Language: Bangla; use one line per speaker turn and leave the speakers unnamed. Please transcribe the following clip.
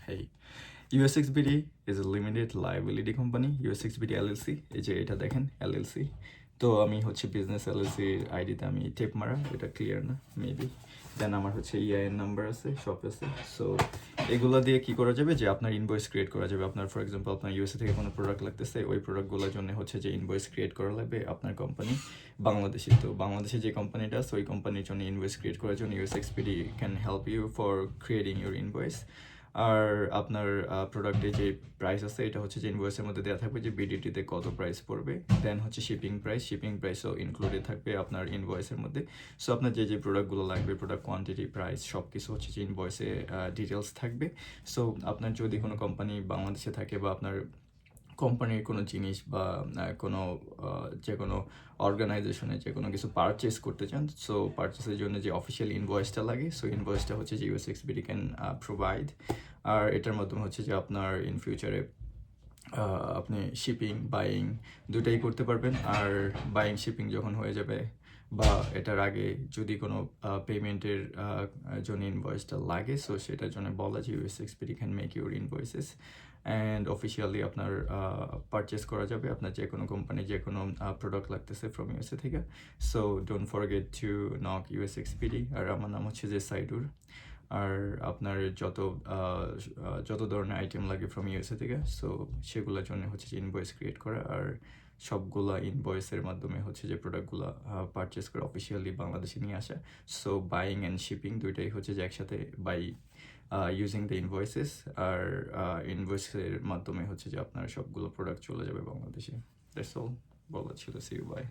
Hey, USXBD is a limited liability company, USXBD LLC, এই যে এটা দেখেন LLC। তো আমি হচ্ছে বিজনেস LLC আইডিতে আমি টেপ মারা, এটা ক্লিয়ার না মেবি। দেন আমার হচ্ছে EIN নাম্বার আছে, শপ আছে। সো এগুলো দিয়ে কি করা যাবে যে আপনার ইনভয়েস ক্রিয়েট করা যাবে। আপনার ফর এক্সাম্পল আপনার ইউএসএ থেকে কোনো প্রোডাক্ট লাগতেছে, ওই প্রোডাক্টগুলোর জন্য হচ্ছে যে ইনভয়েস ক্রিয়েট করা লাগবে আপনার কোম্পানি বাংলাদেশে। তো বাংলাদেশে যে কোম্পানিটা আছে ওই কোম্পানির জন্য ইনভয়েস ক্রিয়েট করার জন্য USXBD can help you for creating your invoice. আর আপনার প্রোডাক্টের যে প্রাইস আছে এটা হচ্ছে যে ইনভয়েসের মধ্যে দেওয়া থাকবে যে বিডিটিতে কত প্রাইস পড়বে। দেন হচ্ছে শিপিং প্রাইসও ইনক্লুডেড থাকবে আপনার ইনভয়েসের মধ্যে। সো আপনার যে প্রোডাক্টগুলো লাগবে, প্রোডাক্ট কোয়ান্টিটি, প্রাইস সব কিছু হচ্ছে যে ইনভয়েসে ডিটেলস থাকবে। সো আপনার যদি কোনো কোম্পানি বাংলাদেশে থাকে বা আপনার কোম্পানির কোনো জিনিস বা কোনো যে কোনো অর্গানাইজেশনে যে কোনো কিছু পারচেস করতে চান, সো পারচেসের জন্য যে অফিসিয়াল ইনভয়েসটা লাগে, সো ইনভয়েসটা হচ্ছে যে USXBD ক্যান প্রোভাইড। আর এটার মাধ্যমে হচ্ছে যে আপনার ইন ফিউচারে আপনি শিপিং বাইং দুটাই করতে পারবেন। আর বাইং শিপিং যখন হয়ে যাবে বা এটার আগে যদি কোনো পেমেন্টের জন্য ইনভয়েসটা লাগে, সো সেটার জন্য বলা যে USXBD can make your invoices and officially আপনার পারচেস করা যাবে আপনার যে কোনো কোম্পানি যে কোনো প্রোডাক্ট লাগতেছে ফ্রম ইউএসএ থেকে। So don't forget to knock USXBD। আর আমার নাম হচ্ছে যে সাইডুর। আর আপনার যত ধরনের আইটেম লাগে ফ্রম ইউএসএ থেকে, সো সেগুলোর জন্য হচ্ছে যে ইনভয়েস ক্রিয়েট করা আর সবগুলা ইনভয়েসের মাধ্যমে হচ্ছে যে প্রোডাক্টগুলো পারচেস করে অফিসিয়ালি বাংলাদেশে নিয়ে আসা। সো বাইং অ্যান্ড শিপিং দুইটাই হচ্ছে যে একসাথে বাই ইউজিং দ্য ইনভয়েসেস। আর ইনভয়েসের মাধ্যমে হচ্ছে যে আপনার সবগুলো প্রোডাক্ট চলে যাবে বাংলাদেশে। দ্যাটস অল বলা ছিল। See you, by.